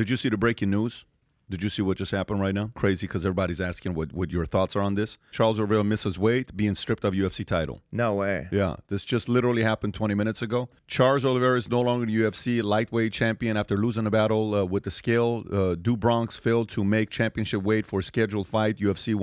Did you see the breaking news? Did you see what just happened right now? Crazy, because everybody's asking what your thoughts are on this. Charles Oliveira misses weight, being stripped of UFC title. No way. Yeah, this just literally happened 20 minutes ago. Charles Oliveira is no longer the UFC lightweight champion after losing a battle with the scale. Du Bronx failed to make championship weight for a scheduled fight, UFC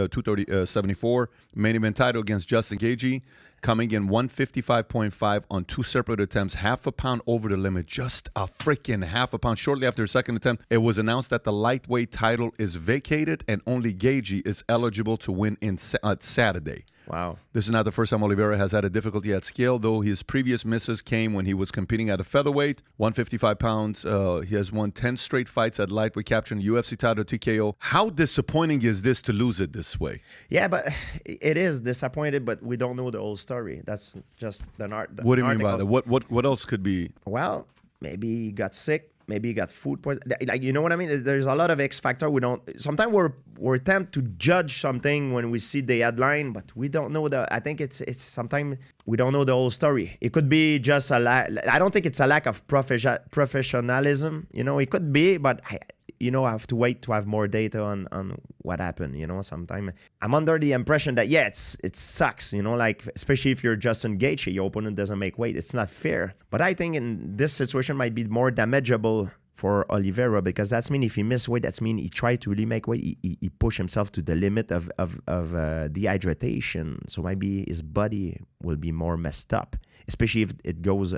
274. Main event title against Justin Gaethje, coming in 155.5 on 2 separate attempts, half a pound over the limit, just a freaking half a pound. Shortly after the second attempt, it was announced that the lightweight title is vacated and only Gaethje is eligible to win in Saturday. Wow. This is not the first time Oliveira has had a difficulty at scale, though his previous misses came when he was competing at a featherweight, 155 pounds. He has won 10 straight fights at lightweight, capturing UFC title TKO. How disappointing is this to lose it this way? Yeah, but it is disappointed, but we don't know the whole story. That's just the art. What do you mean by that? What else could be? Well, maybe he got sick. Maybe he got food poisoning. Like, you know what I mean? There's a lot of X factor. We don't. Sometimes we're tempted to judge something when we see the headline, but we don't know the. I think it's sometimes we don't know the whole story. It could be just a lack. I don't think it's a lack of professionalism. You know, it could be, but I have to wait to have more data on what happened. You know, sometimes I'm under the impression that it sucks. You know, like especially if you're Justin Gaethje, your opponent doesn't make weight. It's not fair. But I think in this situation might be more damageable for Oliveira, because that's mean if he missed weight, that's mean he tried to really make weight. He pushed himself to the limit of dehydration. So maybe his body will be more messed up, especially if it goes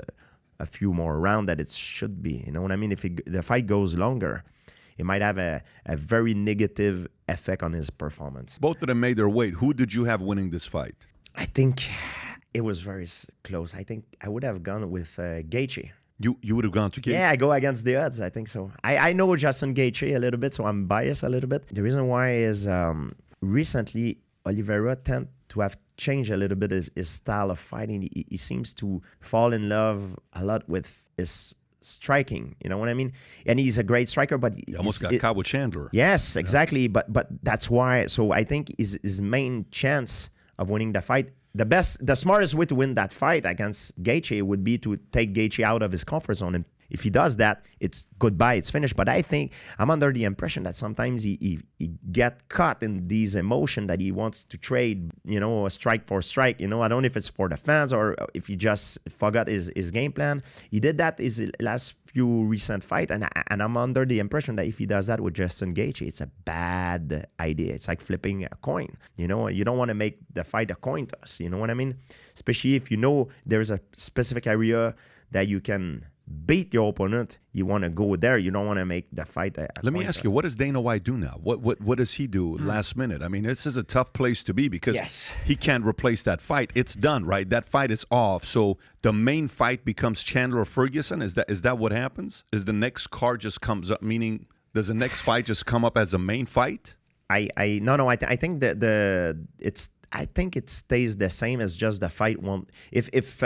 a few more rounds that it should be. You know what I mean? If the fight goes longer, it might have a very negative effect on his performance. Both of them made their weight. Who did you have winning this fight? I think it was very close. I think I would have gone with Gaethje. You would have gone to Gaethje? Yeah, I go against the odds. I think so. I know Justin Gaethje a little bit, so I'm biased a little bit. The reason why is recently Oliveira tend to have changed a little bit of his style of fighting. He seems to fall in love a lot with his striking, you know what I mean? And he's a great striker, but he almost got caught with Chandler. Yes, exactly. Yeah. But that's why. So I think his main chance of winning the fight, the smartest way to win that fight against Gaethje would be to take Gaethje out of his comfort zone. And if he does that, it's goodbye, it's finished. But I think I'm under the impression that sometimes he get caught in these emotions that he wants to trade, you know, strike for strike. You know, I don't know if it's for the fans or if he just forgot his game plan. He did that his last few recent fight, and I'm under the impression that if he does that with Justin Gaethje, it's a bad idea. It's like flipping a coin. You know, you don't want to make the fight a coin toss. You know what I mean? Especially if you know there's a specific area that you can beat your opponent, you want to go there. You don't want to make the fight a Let me ask you, what does Dana White do now? What does he do last minute? I mean, this is a tough place to be because he can't replace that fight. It's done, right? That fight is off. So the main fight becomes Chandler Ferguson. Is that what happens? Is the next card just comes up? Meaning, does the next fight just come up as a main fight? I think I think it stays the same as just the fight won't. If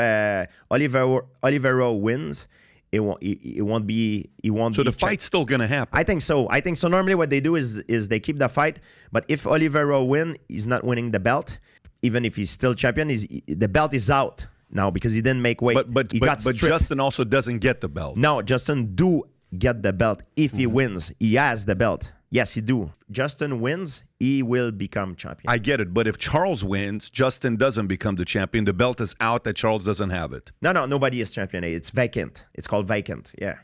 Oliveira wins, it won't be. So the fight's still gonna happen. I think so. Normally what they do is they keep the fight, but if Oliveira win, he's not winning the belt. Even if he's still champion, the belt is out now because he didn't make weight. But Justin also doesn't get the belt. No, Justin do get the belt if he wins. He has the belt. Yes, he do. Justin wins, he will become champion. I get it, but if Charles wins, Justin doesn't become the champion. The belt is out that Charles doesn't have it. No, nobody is champion. It's vacant. It's called vacant. Yeah.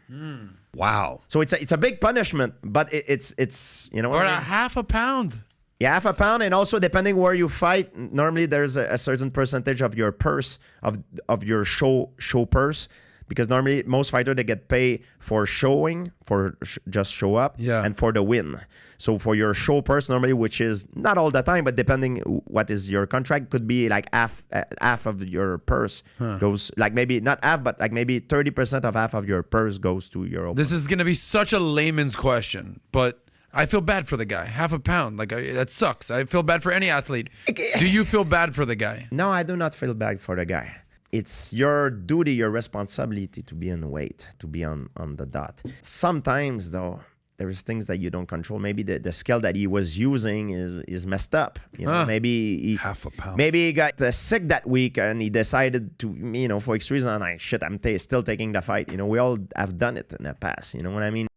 Wow. So it's a big punishment, but it's you know. Or a half a pound. Yeah, half a pound, and also depending where you fight, normally there's a certain percentage of your purse of your show purse. Because normally most fighters, they get paid for showing, just show up, and for the win. So for your show purse normally, which is not all the time, but depending what is your contract, could be like half of your purse goes, like maybe not half, but like maybe 30% of half of your purse goes to your opponent. This is going to be such a layman's question, but I feel bad for the guy. Half a pound, that sucks. I feel bad for any athlete. Do you feel bad for the guy? No, I do not feel bad for the guy. It's your duty, your responsibility to be in weight, to be on the dot. Sometimes, though, there's things that you don't control. Maybe the scale that he was using is messed up. You know, maybe half a pound. Maybe he got sick that week and he decided to, you know, for X reason, I'm still taking the fight. You know, we all have done it in the past. You know what I mean?